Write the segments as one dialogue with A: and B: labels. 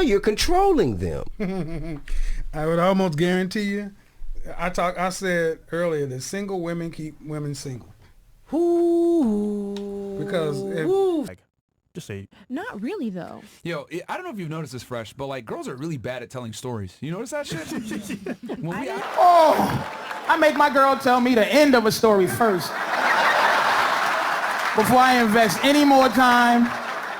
A: You're controlling them.
B: I would almost guarantee you. I said earlier that single women keep women single.
A: Ooh.
B: Because
C: Just say.
D: Not really, though.
E: Yo, I don't know if you've noticed this, Fresh, but like girls are really bad at telling stories. You notice that shit?
F: I make my girl tell me the end of a story first before I invest any more time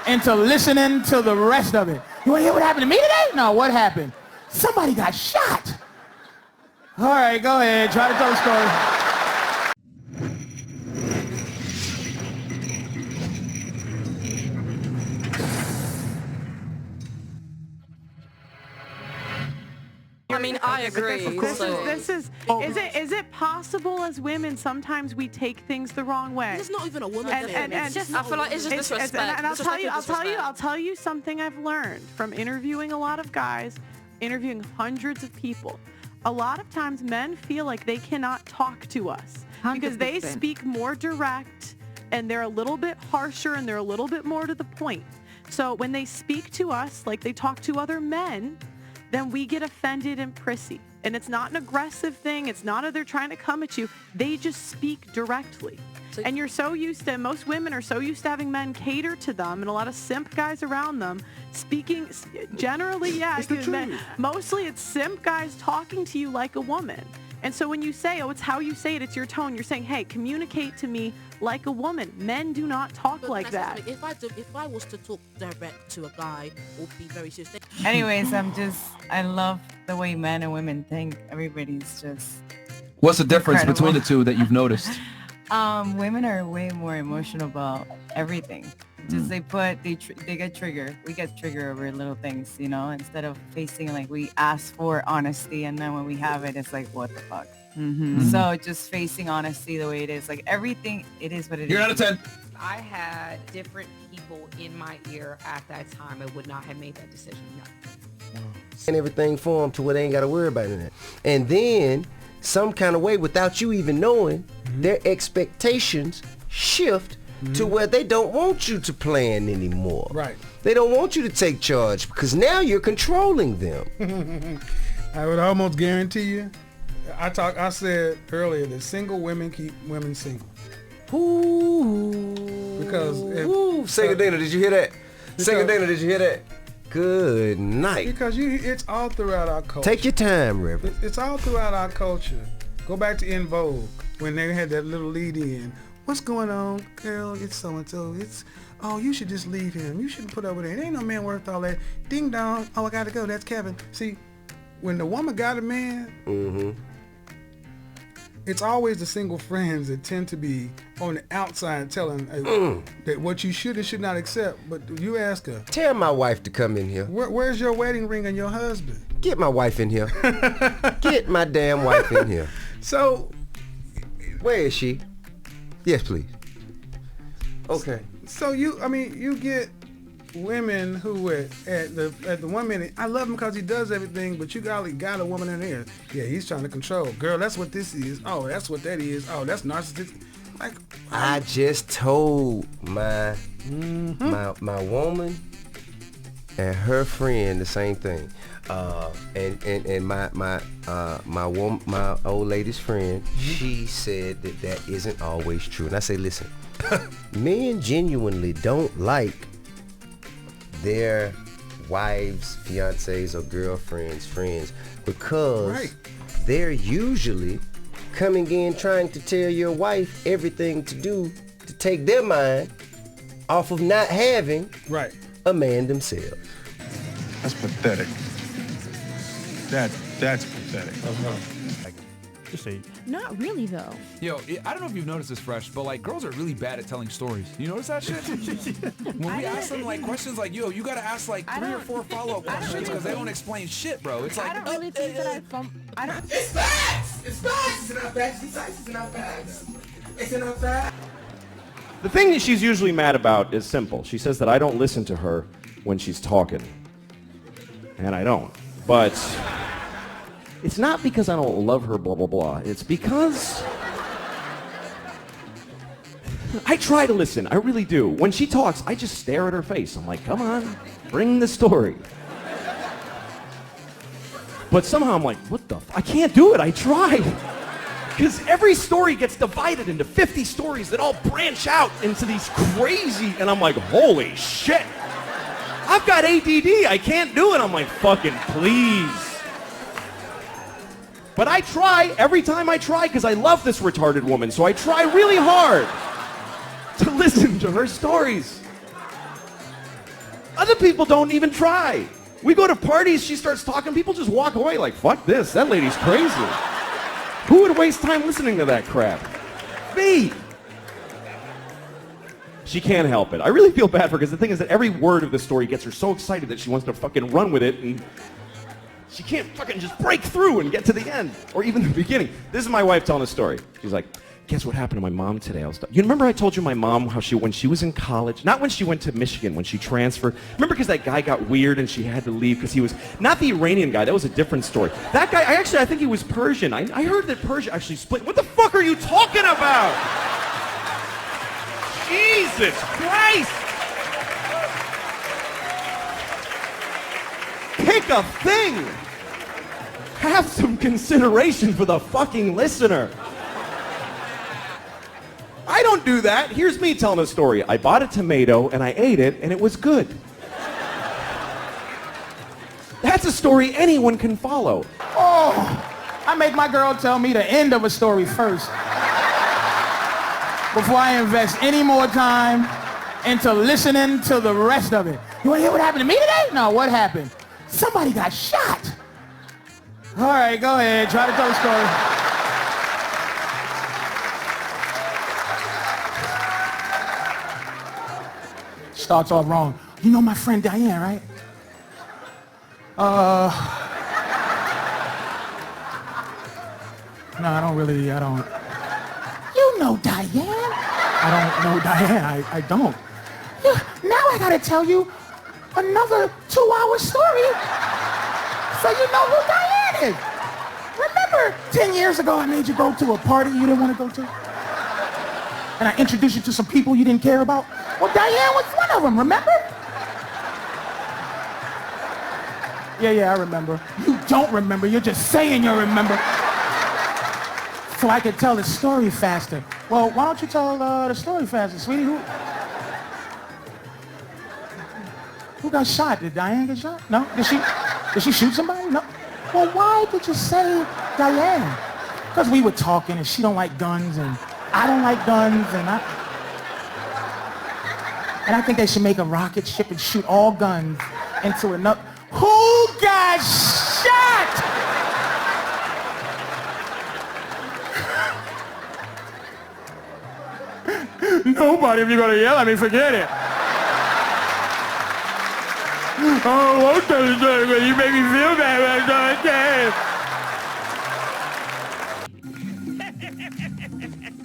F: into listening to the rest of it. You want to hear what happened to me today? No, what happened? Somebody got shot. All right, go ahead. Try to tell a story.
G: I mean, I agree.
H: Is it possible as women sometimes we take things the wrong way?
G: It's not even a woman thing.
H: And
G: I feel like it's just disrespect.
H: And I'll tell you something I've learned from interviewing a lot of guys, interviewing hundreds of people. A lot of times men feel like they cannot talk to us because they speak more direct and they're a little bit harsher and they're a little bit more to the point. So when they speak to us like they talk to other men, then we get offended and prissy. And it's not an aggressive thing. It's not that they're trying to come at you. They just speak directly. And you're so used to, most women are so used to having men cater to them and a lot of simp guys around them speaking, generally, yeah, mostly it's simp guys talking to you like a woman. And so when you say, oh, it's how you say it, it's your tone, you're saying, hey, communicate to me like a woman. Men do not talk like that.
G: If I was to talk direct to a guy, it would be very serious.
I: Anyways, I love the way men and women think. Everybody's just...
E: What's the difference between the two that you've noticed?
I: Women are way more emotional about everything. Just they get triggered. We get triggered over little things, you know, instead of facing like we ask for honesty and then when we have it, it's like, what the fuck? So just facing honesty the way it is, like everything, it is what it is.
E: You're out of 10.
J: I had different people in my ear at that time. I would not have made that decision. No.
A: And everything for them to where they ain't got to worry about it. And then some kind of way without you even knowing, their expectations shift to where they don't want you to plan anymore.
B: Right.
A: They don't want you to take charge because now you're controlling them.
B: I would almost guarantee you. I said earlier that single women keep women single.
A: Ooh.
B: Because
A: Second Dana, did you hear that? Second Dana, did you hear that? Good night.
B: Because it's all throughout our culture.
A: Take your time, Reverend.
B: It's all throughout our culture. Go back to En Vogue when they had that little lead in. What's going on, girl? It's so and so. You should just leave him. You shouldn't put over there. It ain't no man worth all that. Ding dong. Oh, I gotta go. That's Kevin. See, when the woman got a man, it's always the single friends that tend to be on the outside telling that what you should and should not accept. But you ask her.
A: Tell my wife to come in here.
B: Where's your wedding ring and your husband?
A: Get my wife in here. Get my damn wife in here.
B: So,
A: where is she? Yes, please. Okay.
B: So you get women who at the 1 minute, I love him because he does everything, but you got a woman in there. Yeah, he's trying to control. Girl, that's what this is. Oh, that's what that is. Oh, that's narcissistic. Like,
A: I just told my woman and her friend the same thing. And my old lady's friend, she said that isn't always true. And I say, listen, men genuinely don't like their wives, fiancés, or girlfriends, friends, because they're usually coming in trying to tell your wife everything to do to take their mind off of not having a man themselves.
K: That's pathetic. That's pathetic.
C: Just say.
D: Not really, though.
E: Yo, I don't know if you've noticed this, Fresh, but like girls are really bad at telling stories. You notice that shit? When we ask them like questions like, yo, you gotta ask like 3 or 4 follow-up questions because they don't explain shit, bro. It's like,
D: I don't really think that I don't.
F: It's facts! It's facts! It's not facts. It's not facts. It's not facts.
L: The thing that she's usually mad about is simple. She says that I don't listen to her when she's talking. And I don't. But it's not because I don't love her, blah, blah, blah. It's because I try to listen. I really do. When she talks, I just stare at her face. I'm like, come on, bring the story. But somehow I'm like, what the I can't do it. I tried. Because every story gets divided into 50 stories that all branch out into these crazy, and I'm like, holy shit. I've got ADD. I can't do it. I'm like, fucking please. But I try every time I try because I love this retarded woman. So I try really hard to listen to her stories. Other people don't even try. We go to parties, she starts talking, people just walk away like, fuck this, that lady's crazy. Who would waste time listening to that crap? Me. She can't help it. I really feel bad for her because the thing is that every word of the story gets her so excited that she wants to fucking run with it, and she can't fucking just break through and get to the end or even the beginning. This is my wife telling a story. She's like, guess what happened to my mom today? You remember I told you my mom how when she was in college, not when she went to Michigan, when she transferred. Remember because that guy got weird and she had to leave because he was, not the Iranian guy, that was a different story. That guy, I think he was Persian. I heard that Persia actually split. What the fuck are you talking about? Jesus Christ! Pick a thing! Have some consideration for the fucking listener. I don't do that. Here's me telling a story. I bought a tomato and I ate it and it was good. That's a story anyone can follow.
F: Oh, I make my girl tell me the end of a story first before I invest any more time into listening to the rest of it. You want to hear what happened to me today? No, what happened? Somebody got shot. All right, go ahead. Try to tell the story. Starts off wrong. You know my friend Diane, right? No, I don't. You know Diane? I don't know Diane, I don't. Now I gotta tell you another 2-hour story so you know who Diane is. Remember 10 years ago I made you go to a party you didn't want to go to? And I introduced you to some people you didn't care about? Well, Diane was one of them, remember? Yeah, I remember. You don't remember, you're just saying you remember. So I could tell the story faster. Well, why don't you tell the story faster, sweetie? Who got shot? Did Diane get shot? No? Did she shoot somebody? No? Well, why did you say Diane? Because we were talking and she don't like guns and I don't like guns and I think they should make a rocket ship and shoot all guns into another. Who got shot? Nobody. If you're gonna yell at me, forget it. Oh, won't tell the story, but you make me feel bad when I start again.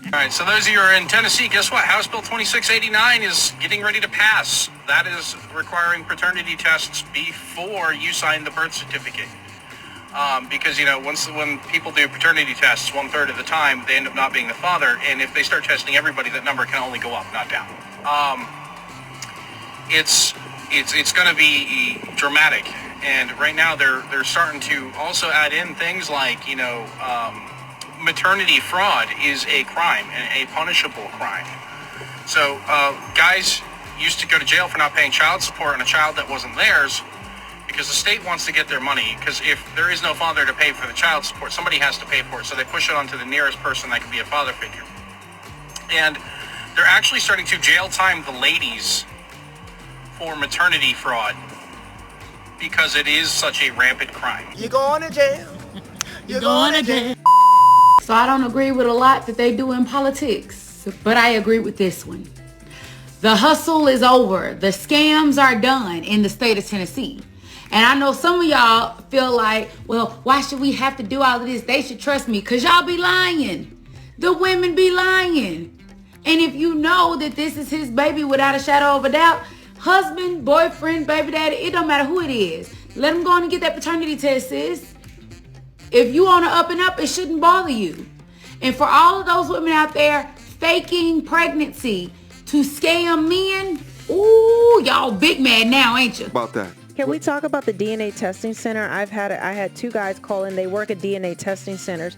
M: All right, so those of you who are in Tennessee, guess what? House Bill 2689 is getting ready to pass. That is requiring paternity tests before you sign the birth certificate. Because, you know, when people do paternity tests, 1/3 of the time, they end up not being the father. And if they start testing everybody, that number can only go up, not down. It's going to be dramatic. And right now, they're starting to also add in things like, you know, maternity fraud is a crime, a punishable crime. So guys used to go to jail for not paying child support on a child that wasn't theirs because the state wants to get their money, because if there is no father to pay for the child support, somebody has to pay for it, so they push it onto the nearest person that could be a father figure. And they're actually starting to jail time the ladies for maternity fraud because it is such a rampant crime.
N: You're going to jail. You're going to jail.
J: So I don't agree with a lot that they do in politics, but I agree with this one. The hustle is over. The scams are done in the state of Tennessee. And I know some of y'all feel like, well, why should we have to do all of this? They should trust me, because y'all be lying. The women be lying. And if you know that this is his baby without a shadow of a doubt, husband, boyfriend, baby daddy, it don't matter who it is. Let them go on and get that paternity test, sis. If you on the up and up, it shouldn't bother you. And for all of those women out there faking pregnancy to scam men, ooh, y'all big mad now, ain't you?
O: About that. Can we talk about the DNA testing center? I had 2 guys call in. They work at DNA testing centers.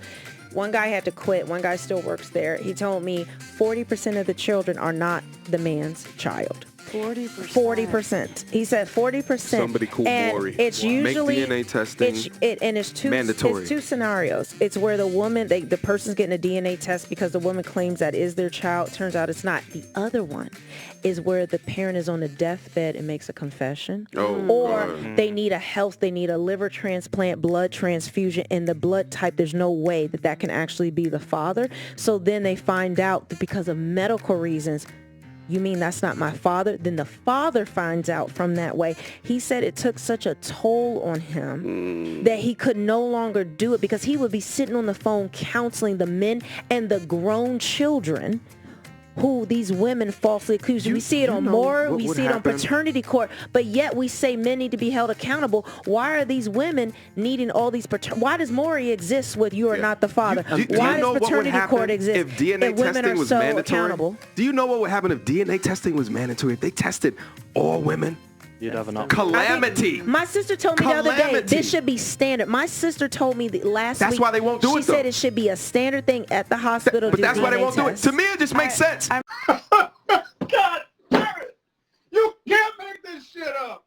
O: One guy had to quit. One guy still works there. He told me 40% of the children are not the man's child. 40%. He said 40%.
P: Somebody call Maury.
O: It's usually
P: make DNA testing
O: it's
P: mandatory.
O: It's 2 scenarios. It's where the woman, the person's getting a DNA test because the woman claims that is their child. Turns out it's not. The other one is where the parent is on a deathbed and makes a confession, or they need a liver transplant, blood transfusion, and the blood type. There's no way that can actually be the father. So then they find out that because of medical reasons. You mean that's not my father? Then the father finds out from that way. He said it took such a toll on him that he could no longer do it because he would be sitting on the phone counseling the men and the grown children who these women falsely accuse. We see it on Moore, we see it on paternity court, but yet we say men need to be held accountable. Why are these women needing all these why does Maury exist with you are not the father? Why does paternity court exist
P: if DNA testing was mandatory?
O: Accountable?
P: Do you know what would happen if DNA testing was mandatory? If they tested all women?
C: You'd have enough.
P: Calamity.
O: My sister told me the other day, this should be standard. My sister told me last week.
P: That's why they won't do it,
O: She said it should be a standard thing at the hospital.
P: But that's why they won't do it. To me, it just makes sense.
B: God damn it. You can't make this shit up.